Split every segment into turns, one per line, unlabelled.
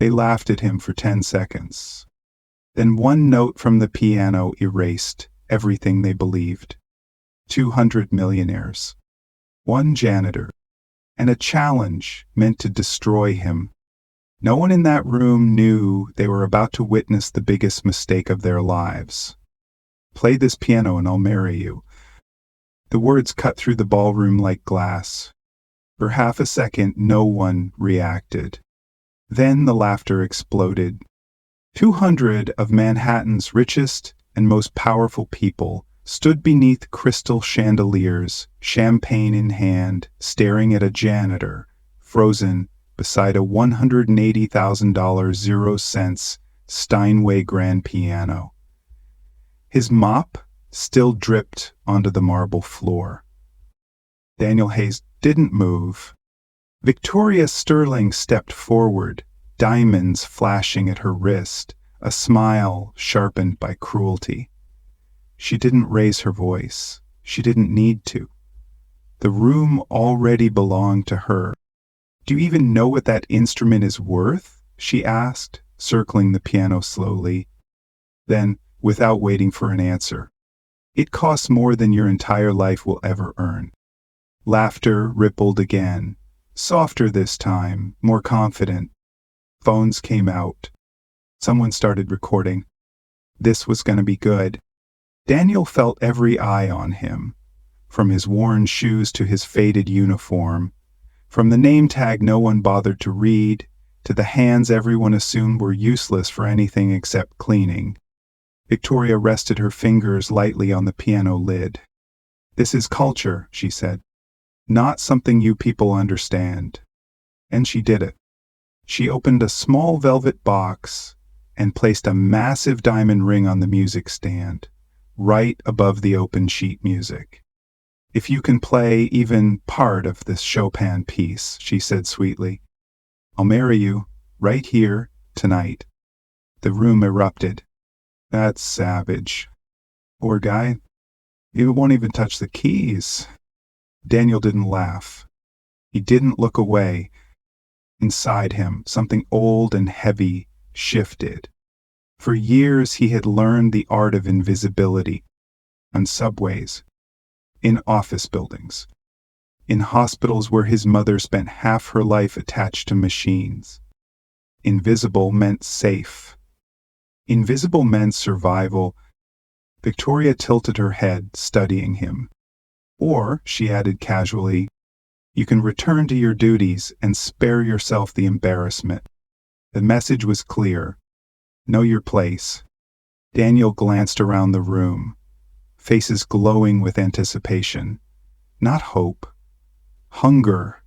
They laughed at him for 10 seconds. Then one note from the piano erased everything they believed. 200 millionaires, one janitor, and a challenge meant to destroy him. No one in that room knew they were about to witness the biggest mistake of their lives. "Play this piano and I'll marry you." The words cut through the ballroom like glass. For half a second, no one reacted. Then the laughter exploded. 200 of Manhattan's richest and most powerful people stood beneath crystal chandeliers, champagne in hand, staring at a janitor, frozen beside a $180,000 0 cents Steinway grand piano. His mop still dripped onto the marble floor. Daniel Hayes didn't move. Victoria Sterling stepped forward, diamonds flashing at her wrist, a smile sharpened by cruelty. She didn't raise her voice. She didn't need to. The room already belonged to her. "Do you even know what that instrument is worth?" she asked, circling the piano slowly. Then, without waiting for an answer, "It costs more than your entire life will ever earn." Laughter rippled again, softer this time, more confident. Phones came out. Someone started recording. This was going to be good. Daniel felt every eye on him, from his worn shoes to his faded uniform, from the name tag no one bothered to read, to the hands everyone assumed were useless for anything except cleaning. Victoria rested her fingers lightly on the piano lid. "This is culture," she said. "Not something you people understand." And she did it. She opened a small velvet box and placed a massive diamond ring on the music stand, right above the open sheet music. "If you can play even part of this Chopin piece," she said sweetly, "I'll marry you, right here, tonight." The room erupted. "That's savage. Poor guy. You won't even touch the keys." Daniel didn't laugh. He didn't look away. Inside him, something old and heavy shifted. For years he had learned the art of invisibility. On subways, in office buildings, in hospitals where his mother spent half her life attached to machines. Invisible meant safe. Invisible meant survival. Victoria tilted her head, studying him. "Or," she added casually, "you can return to your duties and spare yourself the embarrassment." The message was clear. Know your place. Daniel glanced around the room, faces glowing with anticipation. Not hope. Hunger.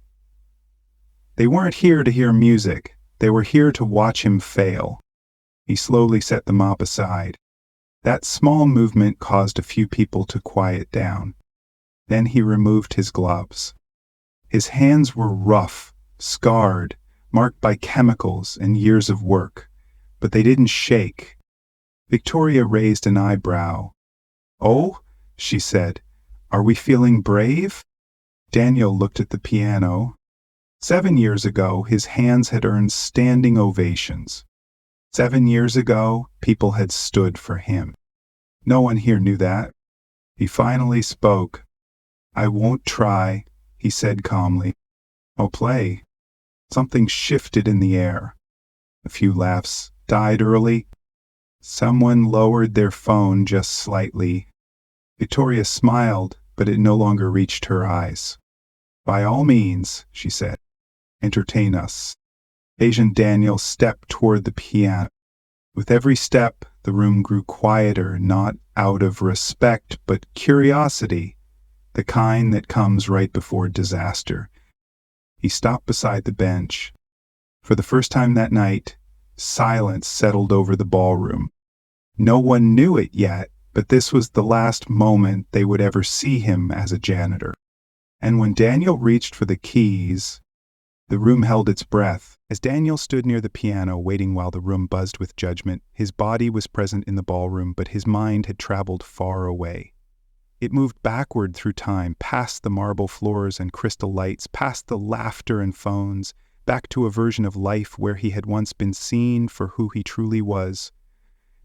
They weren't here to hear music. They were here to watch him fail. He slowly set the mop aside. That small movement caused a few people to quiet down. Then he removed his gloves. His hands were rough, scarred, marked by chemicals and years of work, but they didn't shake. Victoria raised an eyebrow. "Oh," she said, "are we feeling brave?" Daniel looked at the piano. 7 years ago, his hands had earned standing ovations. 7 years ago, people had stood for him. No one here knew that. He finally spoke. "I won't try," he said calmly. "I'll play." Something shifted in the air. A few laughs died early. Someone lowered their phone just slightly. Victoria smiled, but it no longer reached her eyes. "By all means," she said, "entertain us." Asian Daniel stepped toward the piano. With every step, the room grew quieter, not out of respect, but curiosity, the kind that comes right before disaster. He stopped beside the bench. For the first time that night, silence settled over the ballroom. No one knew it yet, but this was the last moment they would ever see him as a janitor. And when Daniel reached for the keys, the room held its breath. As Daniel stood near the piano, waiting while the room buzzed with judgment, his body was present in the ballroom, but his mind had traveled far away. It moved backward through time, past the marble floors and crystal lights, past the laughter and phones, back to a version of life where he had once been seen for who he truly was.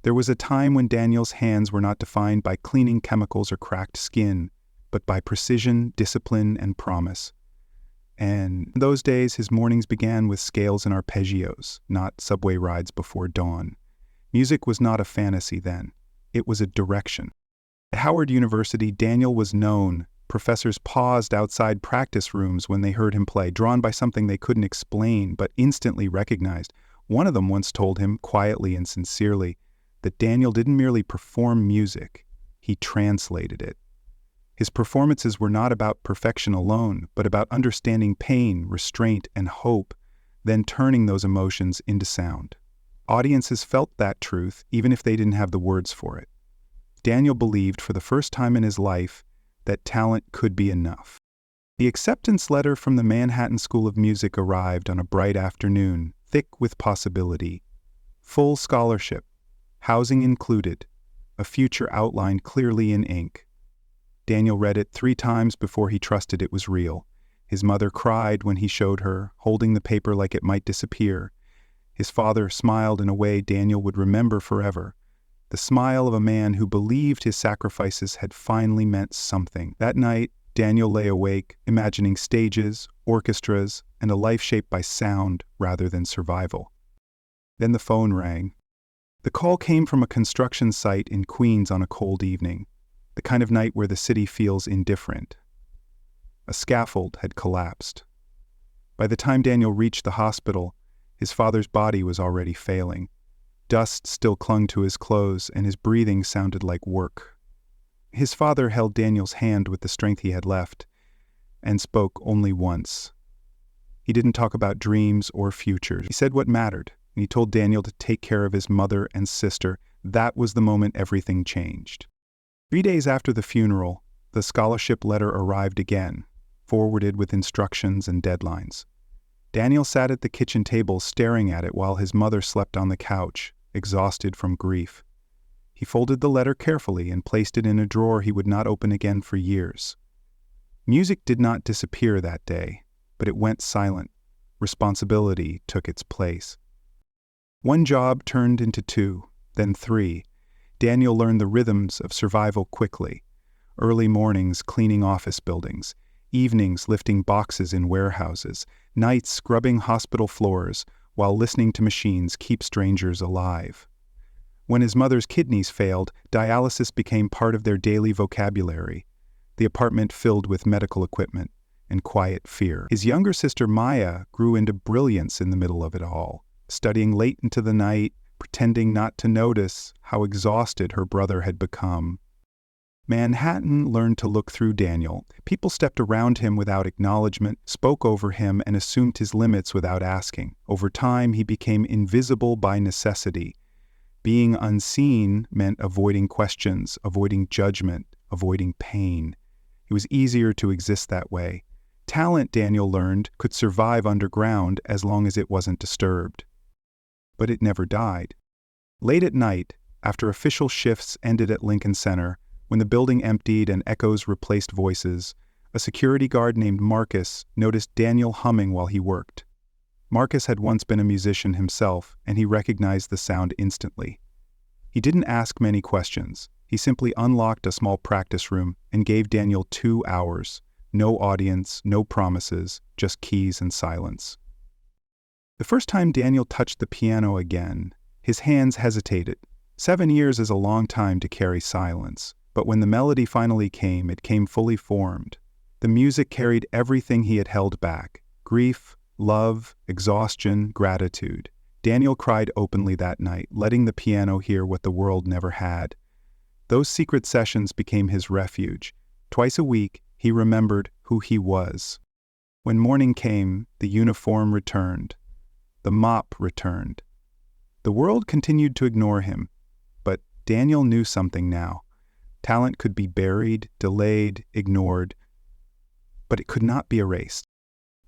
There was a time when Daniel's hands were not defined by cleaning chemicals or cracked skin, but by precision, discipline, and promise. And in those days, his mornings began with scales and arpeggios, not subway rides before dawn. Music was not a fantasy then. It was a direction. At Howard University, Daniel was known. Professors paused outside practice rooms when they heard him play, drawn by something they couldn't explain but instantly recognized. One of them once told him, quietly and sincerely, that Daniel didn't merely perform music, he translated it. His performances were not about perfection alone, but about understanding pain, restraint, and hope, then turning those emotions into sound. Audiences felt that truth, even if they didn't have the words for it. Daniel believed for the first time in his life that talent could be enough. The acceptance letter from the Manhattan School of Music arrived on a bright afternoon, thick with possibility. Full scholarship, housing included, a future outlined clearly in ink. Daniel read it 3 times before he trusted it was real. His mother cried when he showed her, holding the paper like it might disappear. His father smiled in a way Daniel would remember forever. The smile of a man who believed his sacrifices had finally meant something. That night, Daniel lay awake, imagining stages, orchestras, and a life shaped by sound rather than survival. Then the phone rang. The call came from a construction site in Queens on a cold evening, the kind of night where the city feels indifferent. A scaffold had collapsed. By the time Daniel reached the hospital, his father's body was already failing. Dust still clung to his clothes, and his breathing sounded like work. His father held Daniel's hand with the strength he had left, and spoke only once. He didn't talk about dreams or futures. He said what mattered, and he told Daniel to take care of his mother and sister. That was the moment everything changed. 3 days after the funeral, the scholarship letter arrived again, forwarded with instructions and deadlines. Daniel sat at the kitchen table staring at it while his mother slept on the couch, exhausted from grief. He folded the letter carefully and placed it in a drawer he would not open again for years. Music did not disappear that day, but it went silent. Responsibility took its place. One job turned into 2, then 3. Daniel learned the rhythms of survival quickly. Early mornings cleaning office buildings, evenings lifting boxes in warehouses, nights scrubbing hospital floors while listening to machines keep strangers alive. When his mother's kidneys failed, dialysis became part of their daily vocabulary, the apartment filled with medical equipment and quiet fear. His younger sister Maya grew into brilliance in the middle of it all, studying late into the night, pretending not to notice how exhausted her brother had become. Manhattan learned to look through Daniel. People stepped around him without acknowledgement, spoke over him, and assumed his limits without asking. Over time, he became invisible by necessity. Being unseen meant avoiding questions, avoiding judgment, avoiding pain. It was easier to exist that way. Talent, Daniel learned, could survive underground as long as it wasn't disturbed. But it never died. Late at night, after official shifts ended at Lincoln Center, when the building emptied and echoes replaced voices, a security guard named Marcus noticed Daniel humming while he worked. Marcus had once been a musician himself, and he recognized the sound instantly. He didn't ask many questions. He simply unlocked a small practice room and gave Daniel 2 hours. No audience, no promises, just keys and silence. The first time Daniel touched the piano again, his hands hesitated. 7 years is a long time to carry silence, but when the melody finally came, it came fully formed. The music carried everything he had held back: grief, love, exhaustion, gratitude. Daniel cried openly that night, letting the piano hear what the world never had. Those secret sessions became his refuge. Twice a week, he remembered who he was. When morning came, the uniform returned. The mop returned. The world continued to ignore him, but Daniel knew something now. Talent could be buried, delayed, ignored, but it could not be erased.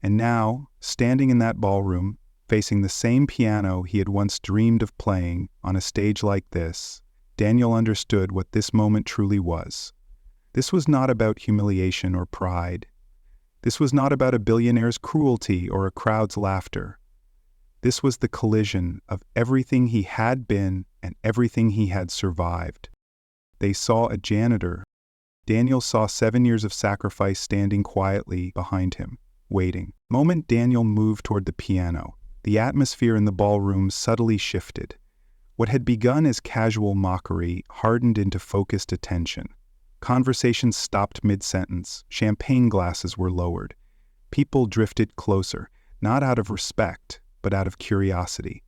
And now, standing in that ballroom, facing the same piano he had once dreamed of playing on a stage like this, Daniel understood what this moment truly was. This was not about humiliation or pride. This was not about a billionaire's cruelty or a crowd's laughter. This was the collision of everything he had been and everything he had survived. They saw a janitor. Daniel saw 7 years of sacrifice standing quietly behind him, waiting. The moment Daniel moved toward the piano, the atmosphere in the ballroom subtly shifted. What had begun as casual mockery hardened into focused attention. Conversations stopped mid-sentence. Champagne glasses were lowered. People drifted closer, not out of respect, but out of curiosity.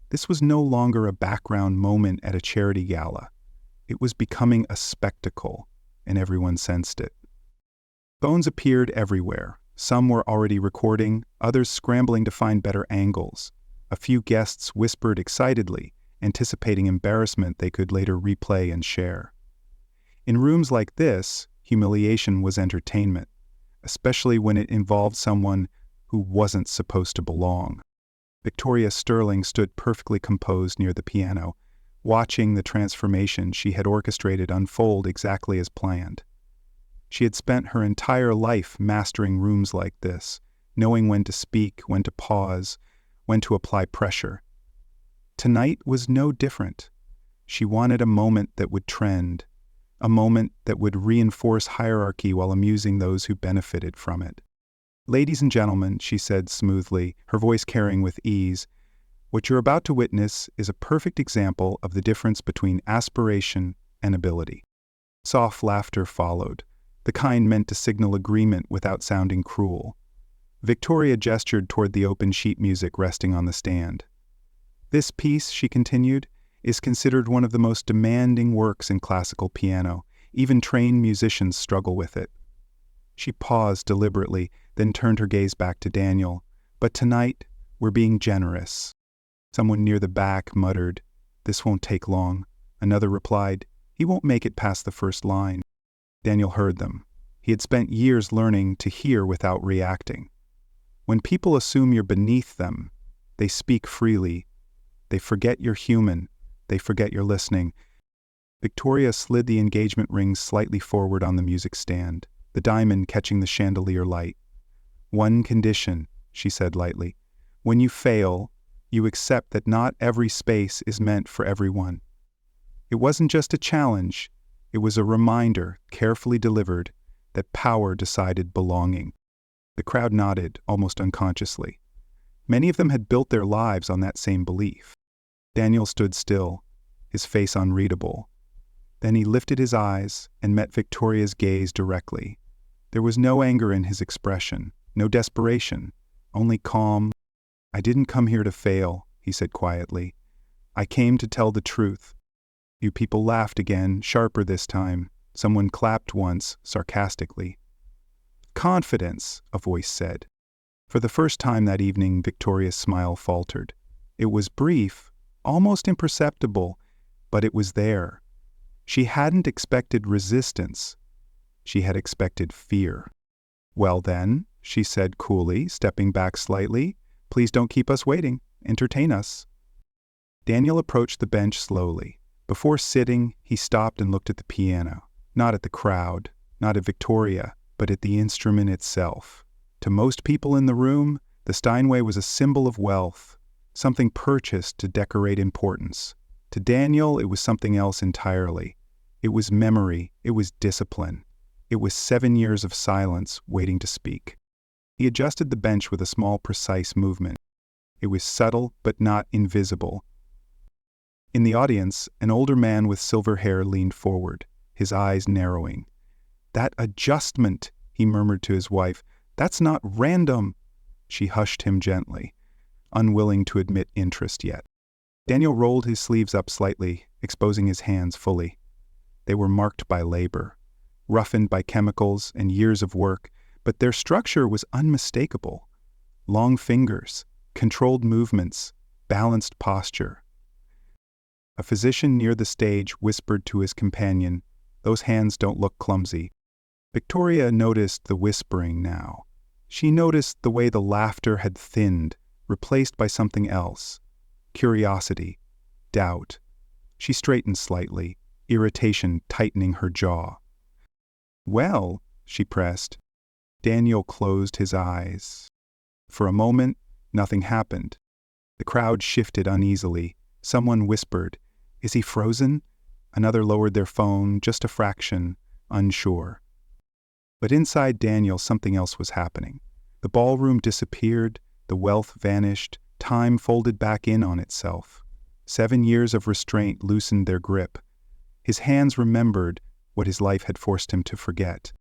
This was no longer a background moment at a charity gala. It was becoming a spectacle, and everyone sensed it. Phones appeared everywhere. Some were already recording, others scrambling to find better angles. A few guests whispered excitedly, anticipating embarrassment they could later replay and share. In rooms like this, humiliation was entertainment, especially when it involved someone who wasn't supposed to belong. Victoria Sterling stood perfectly composed near the piano, watching the transformation she had orchestrated unfold exactly as planned. She had spent her entire life mastering rooms like this, knowing when to speak, when to pause, when to apply pressure. Tonight was no different. She wanted a moment that would trend, a moment that would reinforce hierarchy while amusing those who benefited from it. "Ladies and gentlemen," she said smoothly, her voice carrying with ease, "what you're about to witness is a perfect example of the difference between aspiration and ability." Soft laughter followed, the kind meant to signal agreement without sounding cruel. Victoria gestured toward the open sheet music resting on the stand. "This piece," she continued, "is considered one of the most demanding works in classical piano. Even trained musicians struggle with it." She paused deliberately, then turned her gaze back to Daniel. "But tonight, we're being generous." Someone near the back muttered, "This won't take long." Another replied, "He won't make it past the first line." Daniel heard them. He had spent years learning to hear without reacting. When people assume you're beneath them, they speak freely. They forget you're human. They forget you're listening. Victoria slid the engagement rings slightly forward on the music stand, the diamond catching the chandelier light. "One condition," she said lightly. "When you fail, you accept that not every space is meant for everyone." It wasn't just a challenge. It was a reminder, carefully delivered, that power decided belonging. The crowd nodded, almost unconsciously. Many of them had built their lives on that same belief. Daniel stood still, his face unreadable. Then he lifted his eyes and met Victoria's gaze directly. There was no anger in his expression, no desperation, only calm. "I didn't come here to fail," he said quietly. "I came to tell the truth." Few people laughed again, sharper this time. Someone clapped once, sarcastically. "Confidence," a voice said. For the first time that evening, Victoria's smile faltered. It was brief, almost imperceptible, but it was there. She hadn't expected resistance. She had expected fear. "Well then," she said coolly, stepping back slightly, "please don't keep us waiting. Entertain us." Daniel approached the bench slowly. Before sitting, he stopped and looked at the piano, not at the crowd, not at Victoria, but at the instrument itself. To most people in the room, the Steinway was a symbol of wealth, something purchased to decorate importance. To Daniel, it was something else entirely. It was memory, it was discipline. It was 7 years of silence waiting to speak. He adjusted the bench with a small, precise movement. It was subtle, but not invisible. In the audience, an older man with silver hair leaned forward, his eyes narrowing. "That adjustment," he murmured to his wife, "that's not random." She hushed him gently, unwilling to admit interest yet. Daniel rolled his sleeves up slightly, exposing his hands fully. They were marked by labor, roughened by chemicals and years of work, but their structure was unmistakable. Long fingers, controlled movements, balanced posture. A physician near the stage whispered to his companion, "Those hands don't look clumsy." Victoria noticed the whispering now. She noticed the way the laughter had thinned, replaced by something else. Curiosity, doubt. She straightened slightly, irritation tightening her jaw. "Well," she pressed, Daniel closed his eyes. For a moment, nothing happened. The crowd shifted uneasily. Someone whispered, "Is he frozen?" Another lowered their phone, just a fraction, unsure. But inside Daniel, something else was happening. The ballroom disappeared, the wealth vanished, time folded back in on itself. 7 years of restraint loosened their grip. His hands remembered what his life had forced him to forget.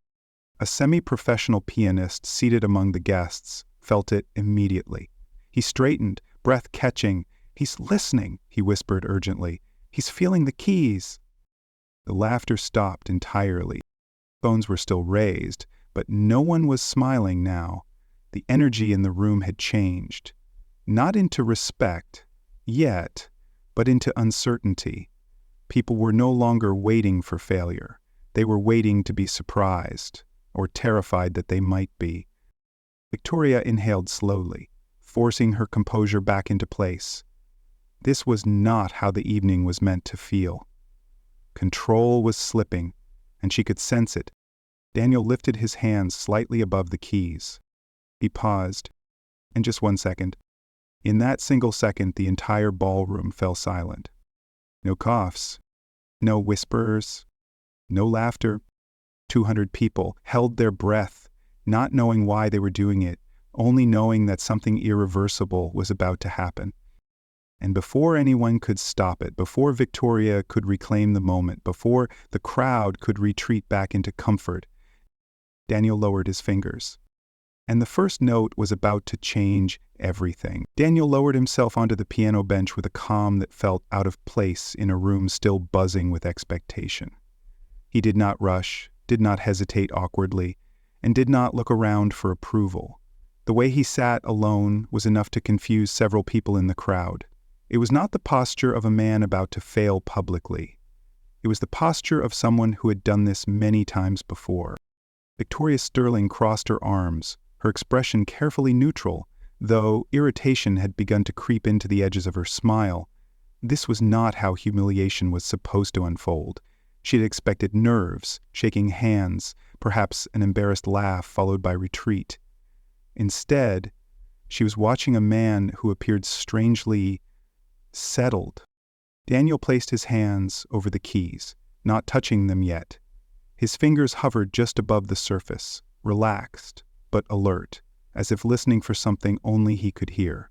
A semi-professional pianist seated among the guests felt it immediately. He straightened, breath catching. "He's listening," he whispered urgently. "He's feeling the keys." The laughter stopped entirely. Phones were still raised, but no one was smiling now. The energy in the room had changed. Not into respect, yet, but into uncertainty. People were no longer waiting for failure. They were waiting to be surprised, or terrified that they might be. Victoria inhaled slowly, forcing her composure back into place. This was not how the evening was meant to feel. Control was slipping, and she could sense it. Daniel lifted his hands slightly above the keys. He paused. And just 1 second. In that single second, the entire ballroom fell silent. No coughs, no whispers, no laughter. 200 people held their breath, not knowing why they were doing it, only knowing that something irreversible was about to happen. And before anyone could stop it, before Victoria could reclaim the moment, before the crowd could retreat back into comfort, Daniel lowered his fingers. And the first note was about to change everything. Daniel lowered himself onto the piano bench with a calm that felt out of place in a room still buzzing with expectation. He did not rush, did not hesitate awkwardly, and did not look around for approval. The way he sat alone was enough to confuse several people in the crowd. It was not the posture of a man about to fail publicly. It was the posture of someone who had done this many times before. Victoria Sterling crossed her arms, her expression carefully neutral, though irritation had begun to creep into the edges of her smile. This was not how humiliation was supposed to unfold. She had expected nerves, shaking hands, perhaps an embarrassed laugh followed by retreat. Instead, she was watching a man who appeared strangely settled. Daniel placed his hands over the keys, not touching them yet. His fingers hovered just above the surface, relaxed, but alert, as if listening for something only he could hear.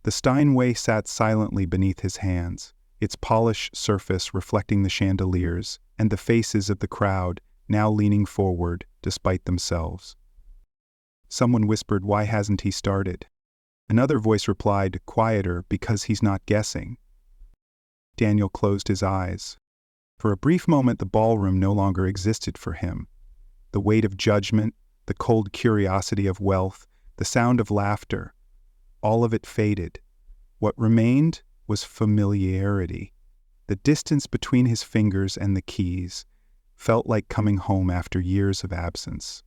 The Steinway sat silently beneath his hands, its polished surface reflecting the chandeliers and the faces of the crowd now leaning forward despite themselves. Someone whispered, "Why hasn't he started?" Another voice replied, quieter, "Because he's not guessing." Daniel closed his eyes. For a brief moment, the ballroom no longer existed for him. The weight of judgment, the cold curiosity of wealth, the sound of laughter, all of it faded. What remained was familiarity. The distance between his fingers and the keys felt like coming home after years of absence.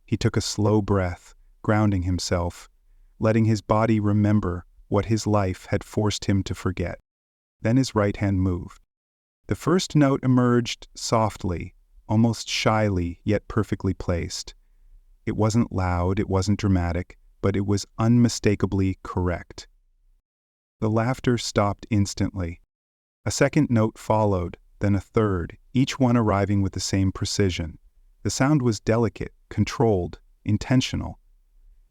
He took a slow breath, grounding himself, letting his body remember what his life had forced him to forget. Then his right hand moved. The first note emerged softly, almost shyly, yet perfectly placed. It wasn't loud, it wasn't dramatic, but it was unmistakably correct. The laughter stopped instantly. A second note followed, then a third, each one arriving with the same precision. The sound was delicate, controlled, intentional.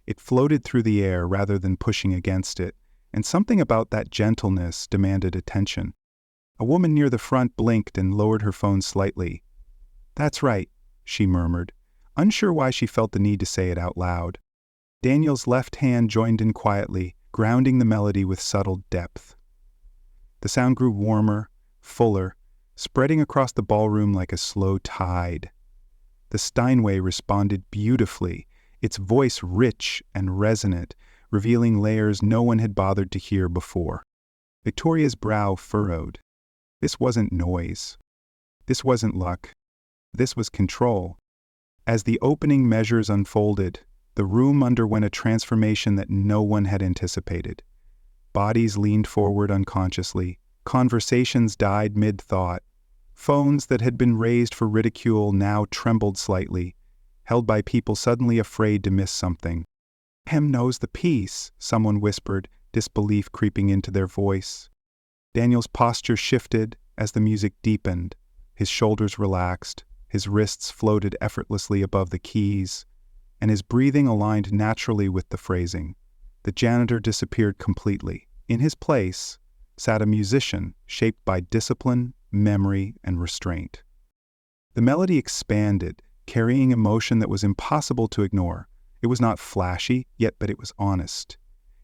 It floated through the air rather than pushing against it, and something about that gentleness demanded attention. A woman near the front blinked and lowered her phone slightly. "That's right," she murmured, unsure why she felt the need to say it out loud. Daniel's left hand joined in quietly, grounding the melody with subtle depth. The sound grew warmer, fuller, spreading across the ballroom like a slow tide. The Steinway responded beautifully, its voice rich and resonant, revealing layers no one had bothered to hear before. Victoria's brow furrowed. This wasn't noise. This wasn't luck. This was control. As the opening measures unfolded, the room underwent a transformation that no one had anticipated. Bodies leaned forward unconsciously. Conversations died mid-thought. Phones that had been raised for ridicule now trembled slightly. held by people suddenly afraid to miss something. "Him knows the piece," someone whispered, disbelief creeping into their voice. Daniel's posture shifted as the music deepened. His shoulders relaxed, his wrists floated effortlessly above the keys, and his breathing aligned naturally with the phrasing. The janitor disappeared completely. In his place sat a musician shaped by discipline, memory, and restraint. The melody expanded, carrying emotion that was impossible to ignore. It was not flashy, but it was honest.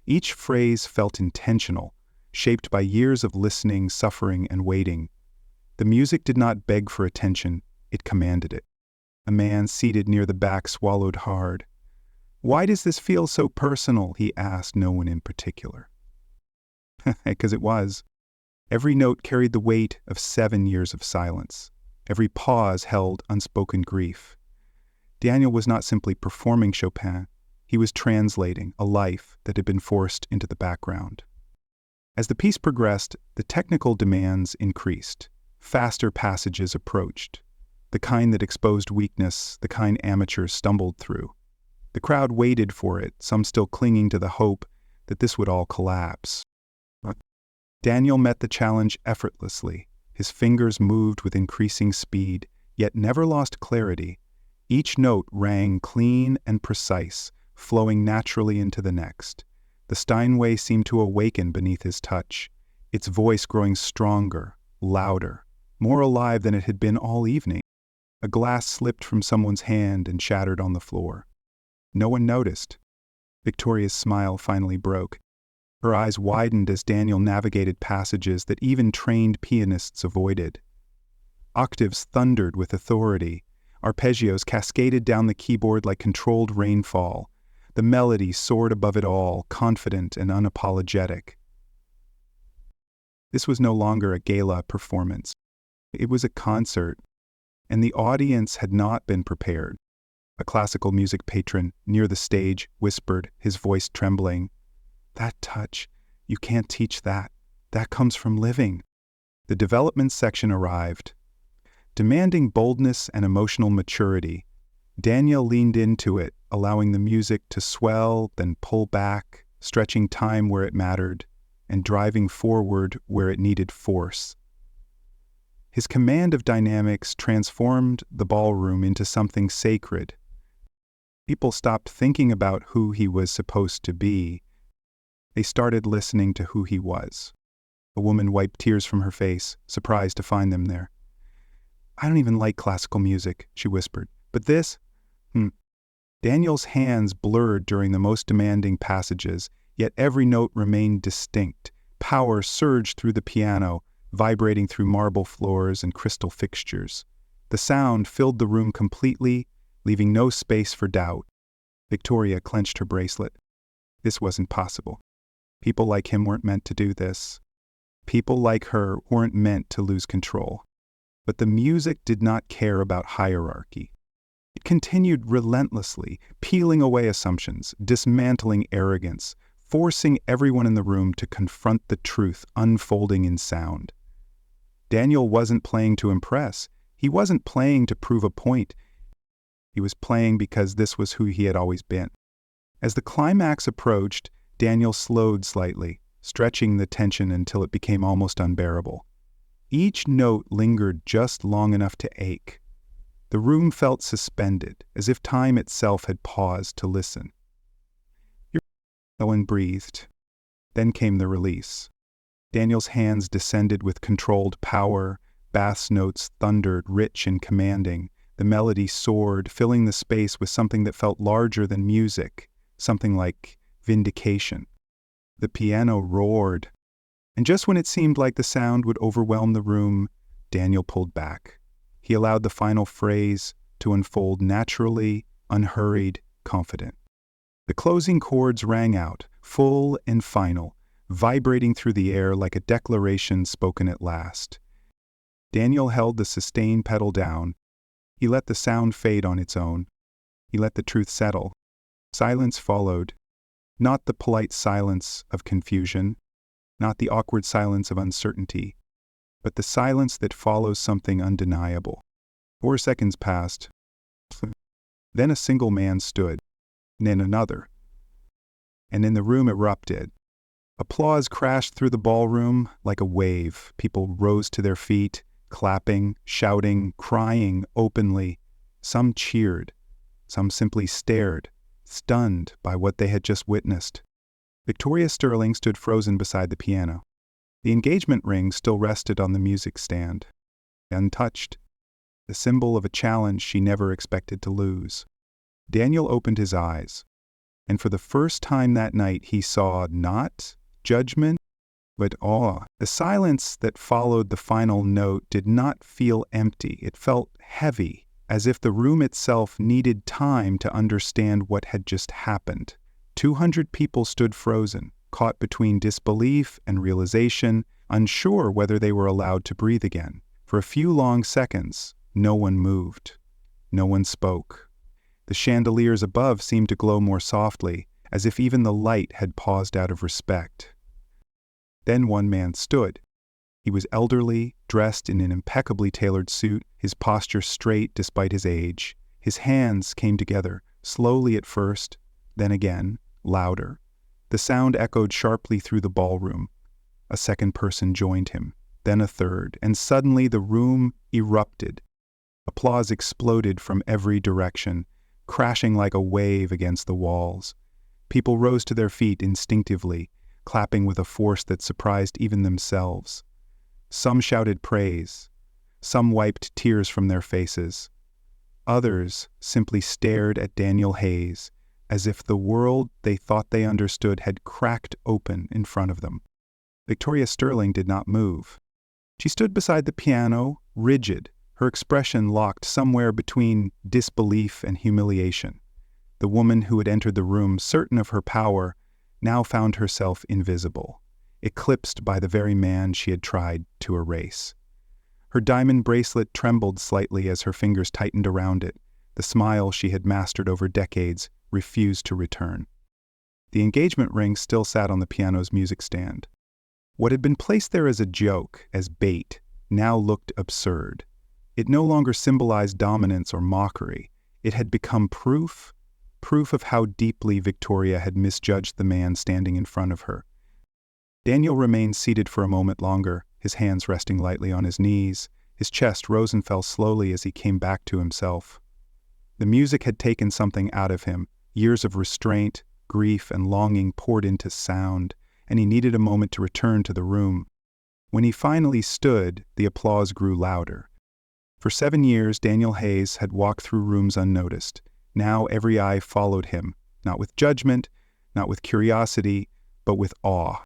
Each phrase felt intentional, shaped by years of listening, suffering, and waiting. The music did not beg for attention, it commanded it. A man seated near the back swallowed hard. "Why does this feel so personal?" he asked no one in particular. Because it was. Every note carried the weight of 7 years of silence. Every pause held unspoken grief. Daniel was not simply performing Chopin, he was translating a life that had been forced into the background. As the piece progressed, the technical demands increased. Faster passages approached, the kind that exposed weakness, the kind amateurs stumbled through. The crowd waited for it, some still clinging to the hope that this would all collapse. Daniel met the challenge effortlessly. His fingers moved with increasing speed, yet never lost clarity. Each note rang clean and precise, flowing naturally into the next. The Steinway seemed to awaken beneath his touch, its voice growing stronger, louder, more alive than it had been all evening. A glass slipped from someone's hand and shattered on the floor. No one noticed. Victoria's smile finally broke. Her eyes widened as Daniel navigated passages that even trained pianists avoided. Octaves thundered with authority. Arpeggios cascaded down the keyboard like controlled rainfall. The melody soared above it all, confident and unapologetic. This was no longer a gala performance. It was a concert, and the audience had not been prepared. A classical music patron near the stage whispered, his voice trembling, "That touch, you can't teach that. That comes from living." The development section arrived. Demanding boldness and emotional maturity, Daniel leaned into it, allowing the music to swell, then pull back, stretching time where it mattered, and driving forward where it needed force. His command of dynamics transformed the ballroom into something sacred. People stopped thinking about who he was supposed to be. They started listening to who he was. A woman wiped tears from her face, surprised to find them there. "I don't even like classical music," she whispered. "But this? Daniel's hands blurred during the most demanding passages, yet every note remained distinct. Power surged through the piano, vibrating through marble floors and crystal fixtures. The sound filled the room completely, leaving no space for doubt. Victoria clenched her bracelet. This wasn't possible. People like him weren't meant to do this. People like her weren't meant to lose control. But the music did not care about hierarchy. It continued relentlessly, peeling away assumptions, dismantling arrogance, forcing everyone in the room to confront the truth unfolding in sound. Daniel wasn't playing to impress. He wasn't playing to prove a point. He was playing because this was who he had always been. As the climax approached, Daniel slowed slightly, stretching the tension until it became almost unbearable. Each note lingered just long enough to ache. The room felt suspended, as if time itself had paused to listen. Owen breathed. Then came the release. Daniel's hands descended with controlled power, bass notes thundered, rich and commanding. The melody soared, filling the space with something that felt larger than music, something like vindication. The piano roared, and just when it seemed like the sound would overwhelm the room, Daniel pulled back. He allowed the final phrase to unfold naturally, unhurried, confident. The closing chords rang out, full and final, vibrating through the air like a declaration spoken at last. Daniel held the sustain pedal down. He let the sound fade on its own. He let the truth settle. Silence followed. Not the polite silence of confusion, not the awkward silence of uncertainty, but the silence that follows something undeniable. 4 seconds passed. Then a single man stood, and then another, and then the room erupted. Applause crashed through the ballroom like a wave. People rose to their feet, clapping, shouting, crying openly. Some cheered. Some simply stared, stunned by what they had just witnessed. Victoria Sterling stood frozen beside the piano. The engagement ring still rested on the music stand, untouched, the symbol of a challenge she never expected to lose. Daniel opened his eyes, and for the first time that night he saw not judgment, but awe. The silence that followed the final note did not feel empty. It felt heavy, as if the room itself needed time to understand what had just happened. 200 people stood frozen, caught between disbelief and realization, unsure whether they were allowed to breathe again. For a few long seconds, no one moved. No one spoke. The chandeliers above seemed to glow more softly, as if even the light had paused out of respect. Then one man stood. He was elderly, dressed in an impeccably tailored suit, his posture straight despite his age. His hands came together, slowly at first, then again, louder. The sound echoed sharply through the ballroom. A second person joined him, then a third, and suddenly the room erupted. Applause exploded from every direction, crashing like a wave against the walls. People rose to their feet instinctively, clapping with a force that surprised even themselves. Some shouted praise. Some wiped tears from their faces. Others simply stared at Daniel Hayes, as if the world they thought they understood had cracked open in front of them. Victoria Sterling did not move. She stood beside the piano, rigid, her expression locked somewhere between disbelief and humiliation. The woman who had entered the room certain of her power now found herself invisible, eclipsed by the very man she had tried to erase. Her diamond bracelet trembled slightly as her fingers tightened around it. The smile she had mastered over decades refused to return. The engagement ring still sat on the piano's music stand. What had been placed there as a joke, as bait, now looked absurd. It no longer symbolized dominance or mockery. It had become proof of how deeply Victoria had misjudged the man standing in front of her. Daniel remained seated for a moment longer, his hands resting lightly on his knees. His chest rose and fell slowly as he came back to himself. The music had taken something out of him. Years of restraint, grief, and longing poured into sound, and he needed a moment to return to the room. When he finally stood, the applause grew louder. For 7 years, Daniel Hayes had walked through rooms unnoticed. Now every eye followed him, not with judgment, not with curiosity, but with awe.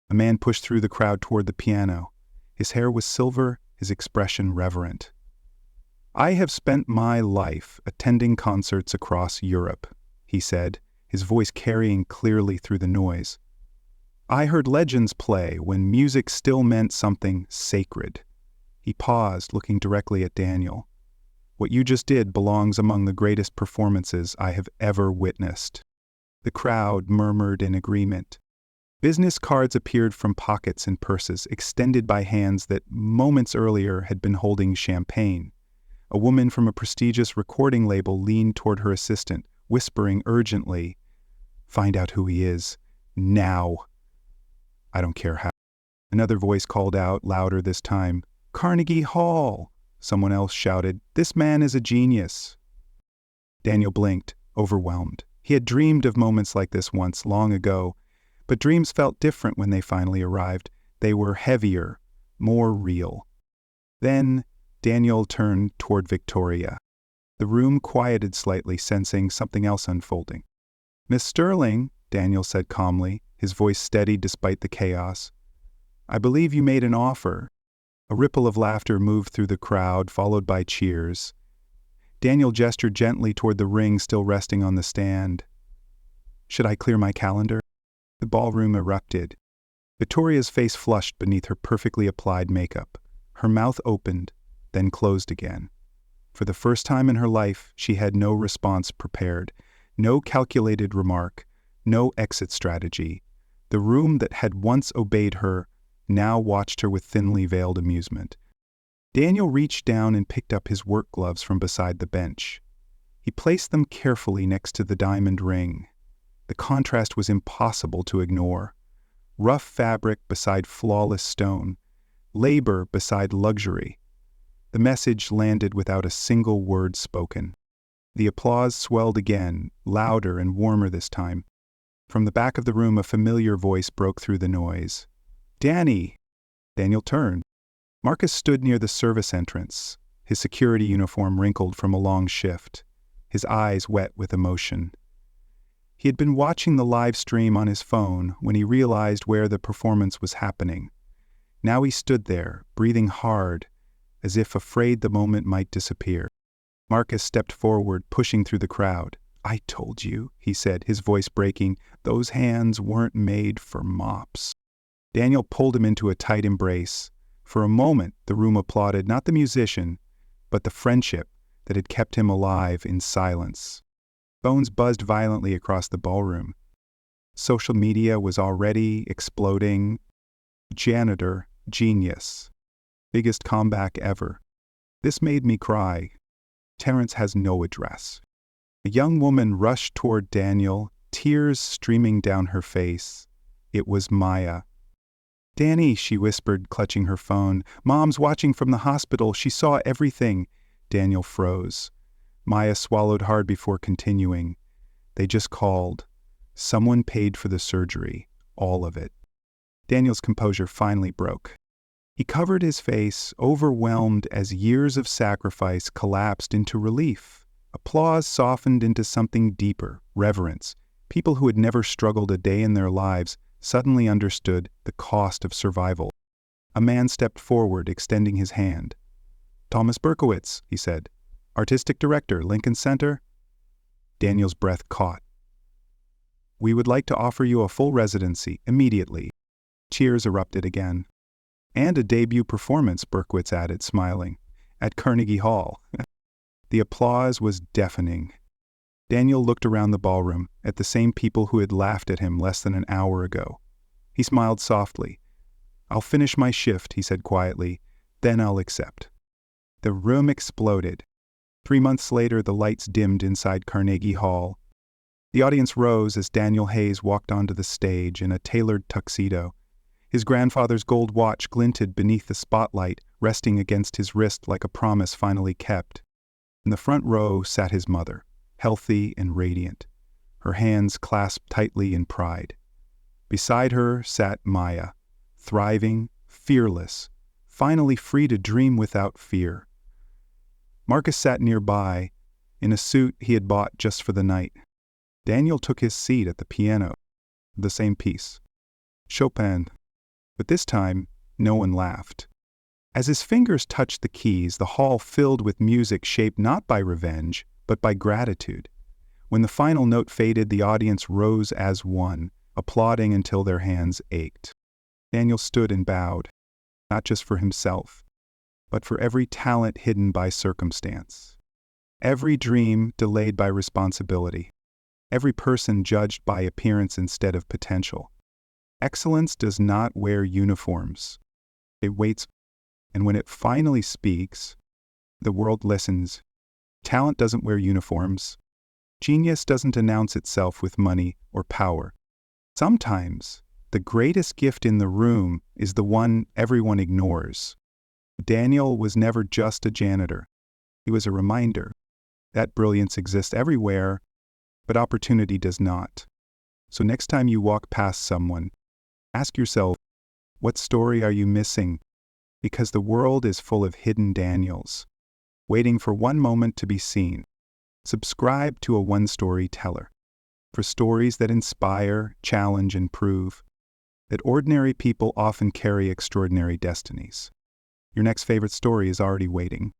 A man pushed through the crowd toward the piano. His hair was silver, his expression reverent. "I have spent my life attending concerts across Europe," he said, his voice carrying clearly through the noise. "I heard legends play when music still meant something sacred." He paused, looking directly at Daniel. "What you just did belongs among the greatest performances I have ever witnessed." The crowd murmured in agreement. Business cards appeared from pockets and purses, extended by hands that moments earlier had been holding champagne. A woman from a prestigious recording label leaned toward her assistant, whispering urgently, "Find out who he is. Now." "I don't care how." Another voice called out, louder this time, "Carnegie Hall!" Someone else shouted, "This man is a genius." Daniel blinked, overwhelmed. He had dreamed of moments like this once, long ago, but dreams felt different when they finally arrived. They were heavier, more real. Then Daniel turned toward Victoria. The room quieted slightly, sensing something else unfolding. "Miss Sterling," Daniel said calmly, his voice steady despite the chaos, "I believe you made an offer." A ripple of laughter moved through the crowd, followed by cheers. Daniel gestured gently toward the ring still resting on the stand. "Should I clear my calendar?" The ballroom erupted. Victoria's face flushed beneath her perfectly applied makeup. Her mouth opened, then closed again. For the first time in her life, she had no response prepared, no calculated remark, no exit strategy. The room that had once obeyed her now watched her with thinly veiled amusement. Daniel reached down and picked up his work gloves from beside the bench. He placed them carefully next to the diamond ring. The contrast was impossible to ignore. Rough fabric beside flawless stone, labor beside luxury. The message landed without a single word spoken. The applause swelled again, louder and warmer this time. From the back of the room, a familiar voice broke through the noise. "Danny!" Daniel turned. Marcus stood near the service entrance, his security uniform wrinkled from a long shift, his eyes wet with emotion. He had been watching the live stream on his phone when he realized where the performance was happening. Now he stood there, breathing hard, as if afraid the moment might disappear. Marcus stepped forward, pushing through the crowd. "I told you," he said, his voice breaking, "those hands weren't made for mops." Daniel pulled him into a tight embrace. For a moment, the room applauded not the musician, but the friendship that had kept him alive in silence. Phones buzzed violently across the ballroom. Social media was already exploding. Janitor, genius. Biggest comeback ever. This made me cry. Terrence has no address. A young woman rushed toward Daniel, tears streaming down her face. It was Maya. "Danny," she whispered, clutching her phone. "Mom's watching from the hospital. She saw everything." Daniel froze. Maya swallowed hard before continuing. "They just called. Someone paid for the surgery. All of it." Daniel's composure finally broke. He covered his face, overwhelmed as years of sacrifice collapsed into relief. Applause softened into something deeper, reverence. People who had never struggled a day in their lives suddenly understood the cost of survival. A man stepped forward, extending his hand. "Thomas Berkowitz," he said. "Artistic Director, Lincoln Center." Daniel's breath caught. "We would like to offer you a full residency, immediately." Cheers erupted again. "And a debut performance," Berkowitz added, smiling, "at Carnegie Hall." The applause was deafening. Daniel looked around the ballroom, at the same people who had laughed at him less than an hour ago. He smiled softly. "I'll finish my shift," he said quietly, "then I'll accept." The room exploded. 3 months later, the lights dimmed inside Carnegie Hall. The audience rose as Daniel Hayes walked onto the stage in a tailored tuxedo. His grandfather's gold watch glinted beneath the spotlight, resting against his wrist like a promise finally kept. In the front row sat his mother, healthy and radiant, her hands clasped tightly in pride. Beside her sat Maya, thriving, fearless, finally free to dream without fear. Marcus sat nearby, in a suit he had bought just for the night. Daniel took his seat at the piano, the same piece. Chopin. But this time, no one laughed. As his fingers touched the keys, the hall filled with music shaped not by revenge, but by gratitude. When the final note faded, the audience rose as one, applauding until their hands ached. Daniel stood and bowed, not just for himself, but for every talent hidden by circumstance, every dream delayed by responsibility, every person judged by appearance instead of potential. Excellence does not wear uniforms. It waits, and when it finally speaks, the world listens. Talent doesn't wear uniforms. Genius doesn't announce itself with money or power. Sometimes, the greatest gift in the room is the one everyone ignores. Daniel was never just a janitor. He was a reminder that brilliance exists everywhere, but opportunity does not. So next time you walk past someone, ask yourself, what story are you missing? Because the world is full of hidden Daniels, waiting for one moment to be seen. Subscribe to a one-story teller for stories that inspire, challenge, and prove that ordinary people often carry extraordinary destinies. Your next favorite story is already waiting.